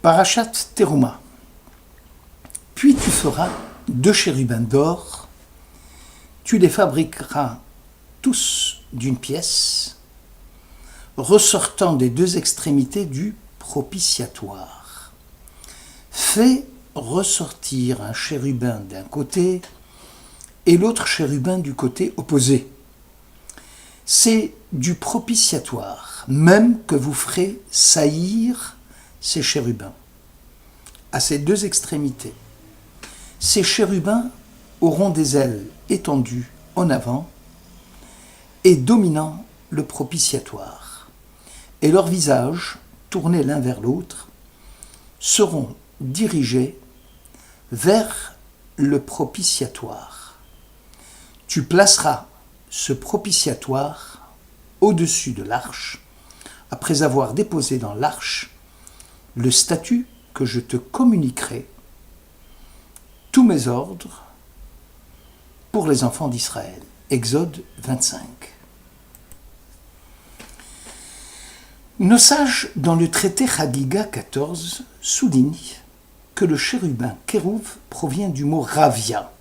Parashat Teruma. Puis tu feras 2 chérubins d'or, tu les fabriqueras tous d'une pièce, ressortant des 2 extrémités du propitiatoire. Fais ressortir un chérubin d'un côté et l'autre chérubin du côté opposé. C'est du propitiatoire, même que vous ferez saillir ces chérubins, à ces 2 extrémités. Ces chérubins auront des ailes étendues en avant et dominant le propitiatoire, et leurs visages, tournés l'un vers l'autre, seront dirigés vers le propitiatoire. Tu placeras ce propitiatoire au-dessus de l'arche, après avoir déposé dans l'arche le statut que je te communiquerai, tous mes ordres pour les enfants d'Israël. Exode 25. Nos sages, dans le traité Chagiga 14, soulignent que le chérubin kérouv provient du mot ravia,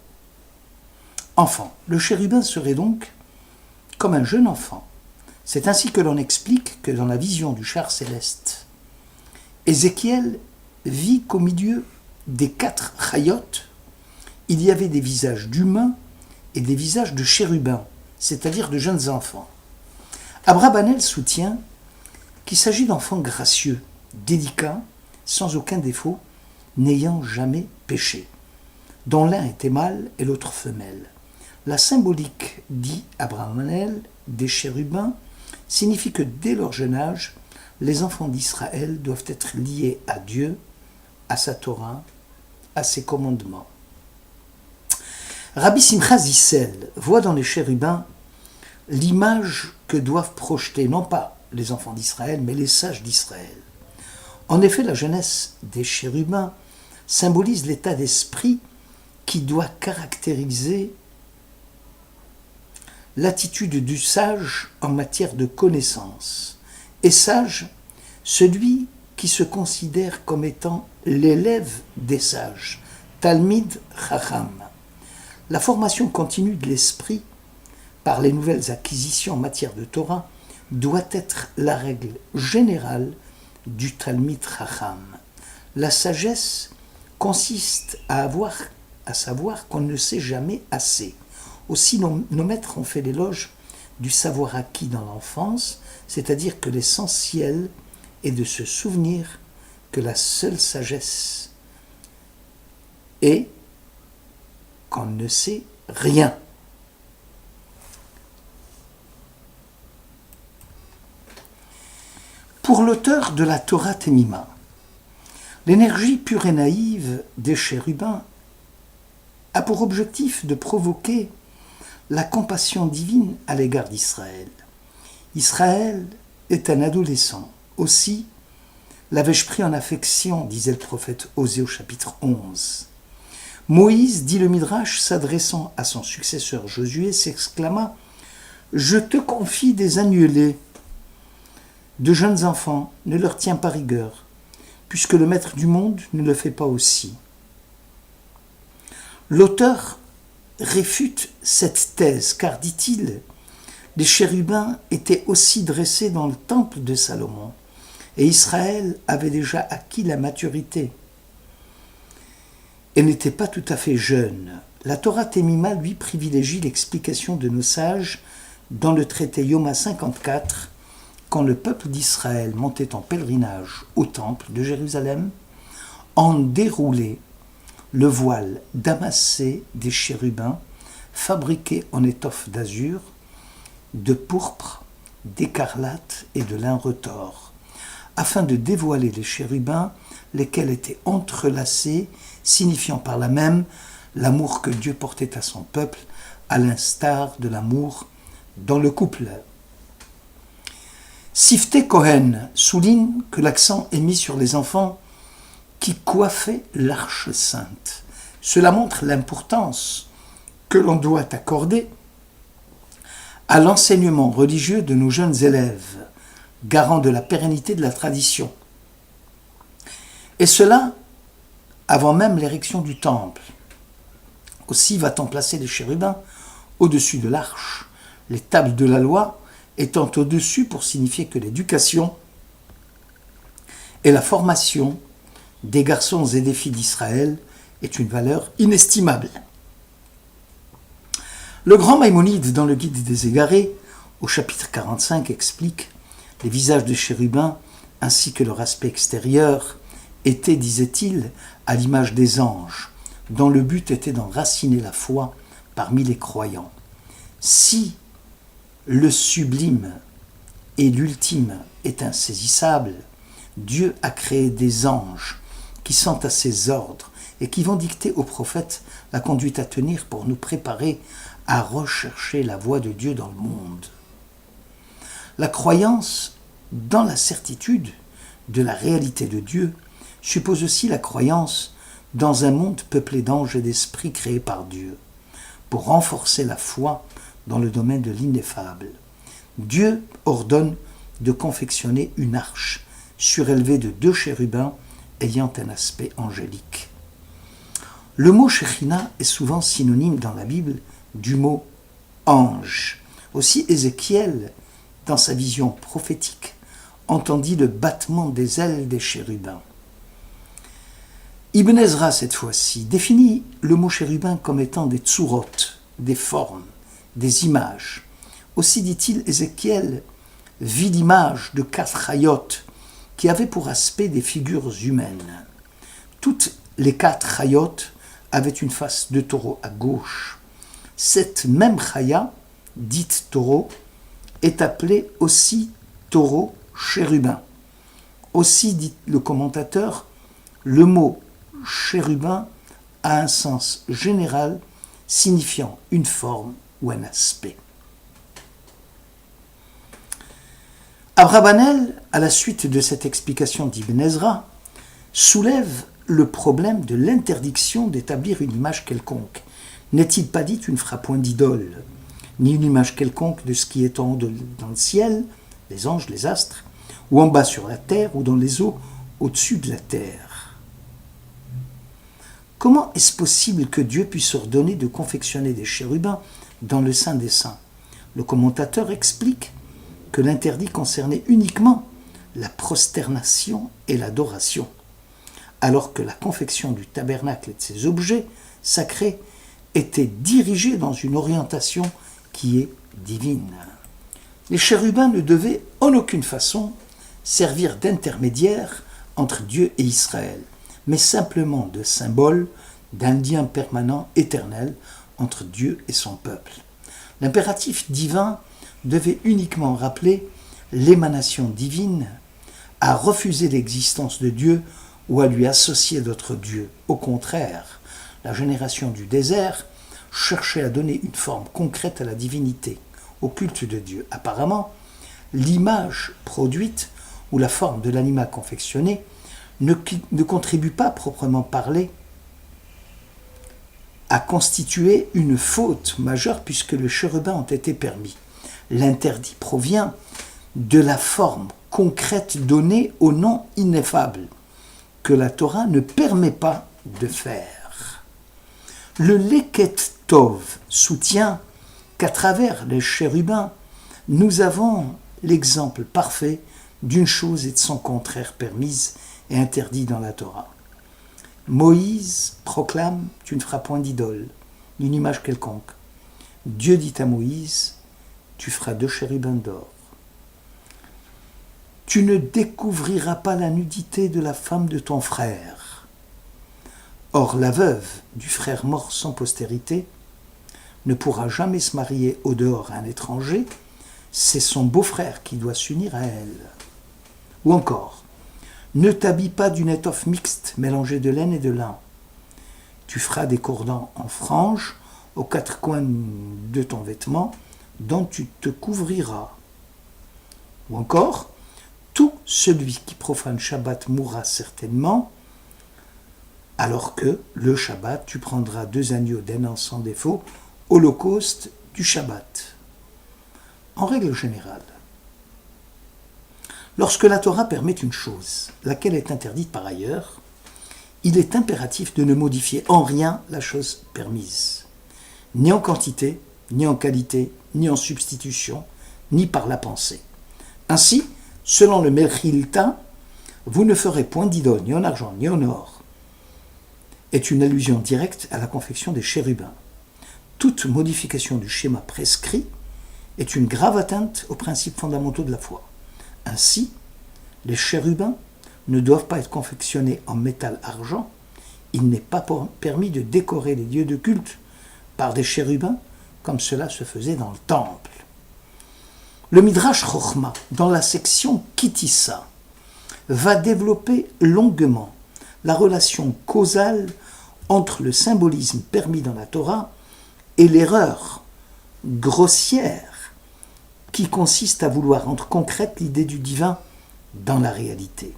enfant. Le chérubin serait donc comme un jeune enfant. C'est ainsi que l'on explique que dans la vision du char céleste, Ézéchiel vit qu'au milieu des 4 chayot, il y avait des visages d'humains et des visages de chérubins, c'est-à-dire de jeunes enfants. Abrabanel soutient qu'il s'agit d'enfants gracieux, délicats, sans aucun défaut, n'ayant jamais péché, dont l'un était mâle et l'autre femelle. La symbolique, dit Abrabanel, des chérubins signifie que dès leur jeune âge, les enfants d'Israël doivent être liés à Dieu, à sa Torah, à ses commandements. Rabbi Simcha Zissel voit dans les chérubins l'image que doivent projeter non pas les enfants d'Israël, mais les sages d'Israël. En effet, la jeunesse des chérubins symbolise l'état d'esprit qui doit caractériser l'attitude du sage en matière de connaissance. Et sage, celui qui se considère comme étant l'élève des sages, Talmid Chacham. La formation continue de l'esprit par les nouvelles acquisitions en matière de Torah doit être la règle générale du Talmid Chacham. La sagesse consiste à savoir qu'on ne sait jamais assez. Aussi, nos maîtres ont fait l'éloge du savoir acquis dans l'enfance, c'est-à-dire que l'essentiel est de se souvenir que la seule sagesse est qu'on ne sait rien. Pour l'auteur de la Torah Temima, l'énergie pure et naïve des chérubins a pour objectif de provoquer la compassion divine à l'égard d'Israël. Israël est un adolescent. Aussi l'avais-je pris en affection, disait le prophète Osée au chapitre 11. Moïse, dit le Midrash, s'adressant à son successeur Josué, s'exclama « Je te confie des agnelés, de jeunes enfants, ne leur tiens pas rigueur, puisque le maître du monde ne le fait pas aussi. » L'auteur réfute cette thèse, car, dit-il, les chérubins étaient aussi dressés dans le temple de Salomon, et Israël avait déjà acquis la maturité et n'était pas tout à fait jeune. La Torah Temima, lui, privilégie l'explication de nos sages dans le traité Yoma 54, quand le peuple d'Israël montait en pèlerinage au temple de Jérusalem, en déroulait le voile damassé des chérubins, fabriqué en étoffe d'azur, de pourpre, d'écarlate et de lin retors, afin de dévoiler les chérubins, lesquels étaient entrelacés, signifiant par là même l'amour que Dieu portait à son peuple, à l'instar de l'amour dans le couple. Sifté Cohen souligne que l'accent est mis sur les enfants qui coiffaient l'arche sainte. Cela montre l'importance que l'on doit accorder à l'enseignement religieux de nos jeunes élèves, garant de la pérennité de la tradition. Et cela avant même l'érection du temple. Aussi va-t-on placer les chérubins au-dessus de l'arche, les tables de la loi étant au-dessus pour signifier que l'éducation et la formation des garçons et des filles d'Israël est une valeur inestimable. Le grand Maïmonide, dans le Guide des Égarés, au chapitre 45, explique « Les visages des chérubins, ainsi que leur aspect extérieur, étaient, disait-il, à l'image des anges, dont le but était d'enraciner la foi parmi les croyants. Si le sublime et l'ultime est insaisissable, Dieu a créé des anges qui sont à ses ordres et qui vont dicter aux prophètes la conduite à tenir pour nous préparer à rechercher la voie de Dieu dans le monde. La croyance dans la certitude de la réalité de Dieu suppose aussi la croyance dans un monde peuplé d'anges et d'esprits créés par Dieu, pour renforcer la foi dans le domaine de l'ineffable. Dieu ordonne de confectionner une arche surélevée de 2 chérubins ayant un aspect angélique. Le mot Shekhinah est souvent synonyme dans la Bible du mot ange. Aussi Ézéchiel, dans sa vision prophétique, entendit le battement des ailes des chérubins. Ibn Ezra, cette fois-ci, définit le mot chérubin comme étant des tsurot, des formes, des images. Aussi dit-il, Ézéchiel vit l'image de 4 chayot qui avaient pour aspect des figures humaines. Toutes les 4 chayot avaient une face de taureau à gauche. Cette même chaya, dite taureau, est appelée aussi taureau chérubin. Aussi, dit le commentateur, le mot chérubin a un sens général signifiant une forme ou un aspect. Abravanel, à la suite de cette explication d'Ibn Ezra, soulève le problème de l'interdiction d'établir une image quelconque. N'est-il pas dit tu ne feras point d'idole, ni une image quelconque de ce qui est en haut dans le ciel, les anges, les astres, ou en bas sur la terre, ou dans les eaux au-dessus de la terre. Comment est-ce possible que Dieu puisse ordonner de confectionner des chérubins dans le Saint des Saints? Le commentateur explique que l'interdit concernait uniquement la prosternation et l'adoration, alors que la confection du tabernacle et de ses objets sacrés était dirigée dans une orientation qui est divine. Les chérubins ne devaient en aucune façon servir d'intermédiaire entre Dieu et Israël, mais simplement de symbole d'un lien permanent, éternel, entre Dieu et son peuple. L'impératif divin devait uniquement rappeler l'émanation divine, à refuser l'existence de Dieu ou à lui associer d'autres dieux. Au contraire, la génération du désert cherchait à donner une forme concrète à la divinité, au culte de Dieu. Apparemment, l'image produite ou la forme de l'animal confectionné ne contribue pas, proprement parlé, à constituer une faute majeure puisque les chérubins ont été permis. L'interdit provient de la forme concrète donnée au nom ineffable, que la Torah ne permet pas de faire. Le Leket Tov soutient qu'à travers les chérubins, nous avons l'exemple parfait d'une chose et de son contraire permise et interdit dans la Torah. Moïse proclame « Tu ne feras point d'idole, d'une image quelconque ». Dieu dit à Moïse « Tu feras 2 chérubins d'or ». Tu ne découvriras pas la nudité de la femme de ton frère. Or, la veuve du frère mort sans postérité ne pourra jamais se marier au dehors à un étranger, c'est son beau-frère qui doit s'unir à elle. Ou encore, ne t'habille pas d'une étoffe mixte mélangée de laine et de lin. Tu feras des cordons en franges aux 4 coins de ton vêtement dont tu te couvriras. Ou encore, tout celui qui profane Shabbat mourra certainement, alors que le Shabbat, tu prendras 2 agneaux d'un an sans défaut, holocauste du Shabbat. En règle générale, lorsque la Torah permet une chose, laquelle est interdite par ailleurs, il est impératif de ne modifier en rien la chose permise, ni en quantité, ni en qualité, ni en substitution, ni par la pensée. Ainsi, selon le Mechilta, vous ne ferez point d'idole, ni en argent, ni en or, est une allusion directe à la confection des chérubins. Toute modification du schéma prescrit est une grave atteinte aux principes fondamentaux de la foi. Ainsi, les chérubins ne doivent pas être confectionnés en métal-argent. Il n'est pas permis de décorer les lieux de culte par des chérubins comme cela se faisait dans le temple. Le Midrash Chochma, dans la section Kitissa, va développer longuement la relation causale entre le symbolisme permis dans la Torah et l'erreur grossière qui consiste à vouloir rendre concrète l'idée du divin dans la réalité.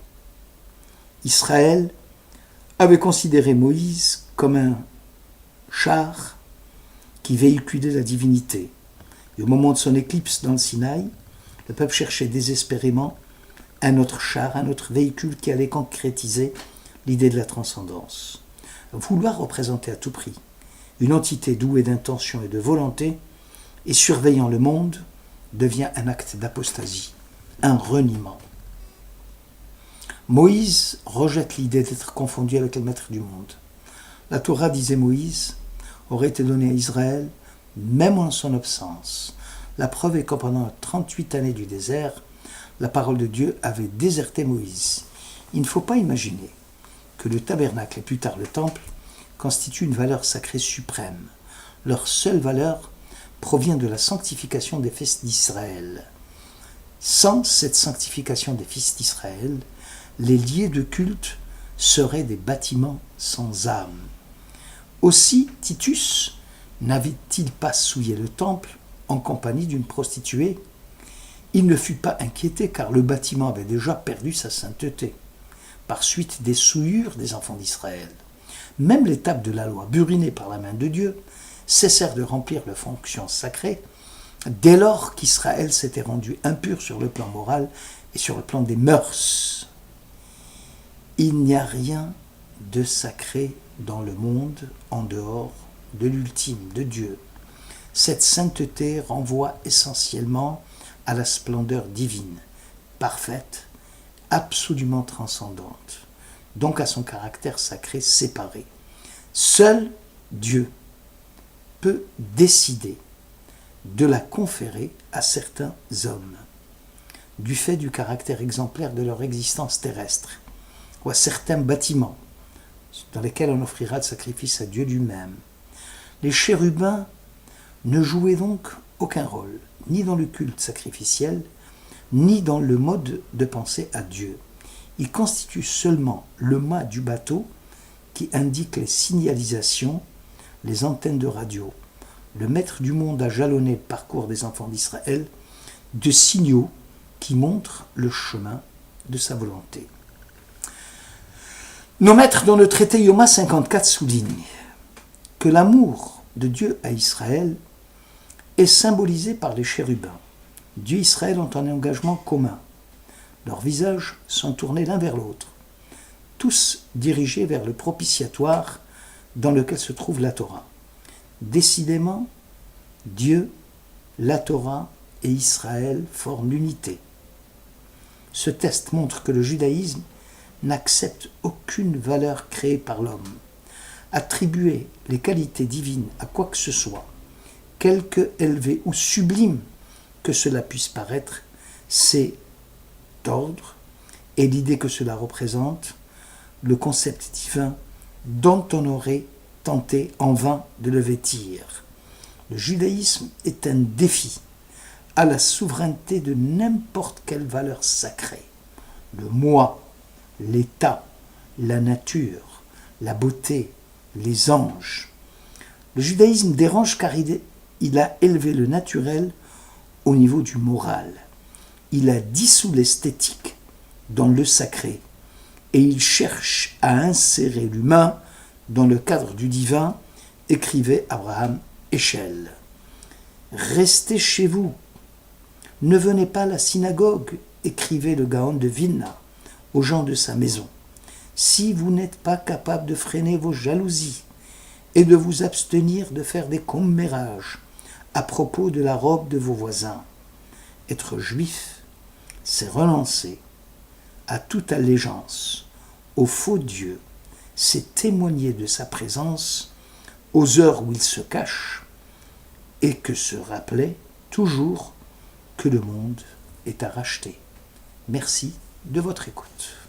Israël avait considéré Moïse comme un char qui véhiculait la divinité. Et au moment de son éclipse dans le Sinaï, le peuple cherchait désespérément un autre char, un autre véhicule qui allait concrétiser l'idée de la transcendance. Vouloir représenter à tout prix une entité douée d'intention et de volonté et surveillant le monde devient un acte d'apostasie, un reniement. Moïse rejette l'idée d'être confondu avec le maître du monde. La Torah, disait Moïse, aurait été donnée à Israël même en son absence. La preuve est que pendant 38 années du désert, la parole de Dieu avait déserté Moïse. Il ne faut pas imaginer que le tabernacle et plus tard le temple constituent une valeur sacrée suprême. Leur seule valeur provient de la sanctification des fils d'Israël. Sans cette sanctification des fils d'Israël, les lieux de culte seraient des bâtiments sans âme. Aussi, Titus n'avait-il pas souillé le temple en compagnie d'une prostituée? Il ne fut pas inquiété car le bâtiment avait déjà perdu sa sainteté, par suite des souillures des enfants d'Israël. Même les tables de la loi, burinées par la main de Dieu, cessèrent de remplir leurs fonctions sacrées dès lors qu'Israël s'était rendu impur sur le plan moral et sur le plan des mœurs. Il n'y a rien de sacré dans le monde en dehors de l'ultime, de Dieu. Cette sainteté renvoie essentiellement à la splendeur divine, parfaite, absolument transcendante, donc à son caractère sacré séparé. Seul Dieu peut décider de la conférer à certains hommes, du fait du caractère exemplaire de leur existence terrestre, ou à certains bâtiments dans lesquels on offrira le sacrifice à Dieu lui-même. Les chérubins ne jouaient donc aucun rôle, ni dans le culte sacrificiel, ni dans le mode de pensée à Dieu. Ils constituent seulement le mât du bateau qui indique les signalisations, les antennes de radio. Le maître du monde a jalonné le parcours des enfants d'Israël de signaux qui montrent le chemin de sa volonté. Nos maîtres dans le traité Yoma 54 soulignent que l'amour de Dieu à Israël est symbolisé par les chérubins. Dieu et Israël ont un engagement commun. Leurs visages sont tournés l'un vers l'autre, tous dirigés vers le propitiatoire dans lequel se trouve la Torah. Décidément, Dieu, la Torah et Israël forment l'unité. Ce test montre que le judaïsme n'accepte aucune valeur créée par l'homme. Attribuer les qualités divines à quoi que ce soit, quelque élevé ou sublime que cela puisse paraître, c'est tordre, et l'idée que cela représente, le concept divin dont on aurait tenté en vain de le vêtir. Le judaïsme est un défi à la souveraineté de n'importe quelle valeur sacrée. Le moi, l'état, la nature, la beauté, les anges. Le judaïsme dérange car il a élevé le naturel au niveau du moral. Il a dissous l'esthétique dans le sacré et il cherche à insérer l'humain dans le cadre du divin, écrivait Abraham Heschel. Restez chez vous, ne venez pas à la synagogue, écrivait le Gaon de Vilna aux gens de sa maison. si vous n'êtes pas capable de freiner vos jalousies et de vous abstenir de faire des commérages à propos de la robe de vos voisins. Être juif, c'est renoncer à toute allégeance au faux Dieu, c'est témoigner de sa présence aux heures où il se cache et que se rappeler toujours que le monde est à racheter. Merci de votre écoute.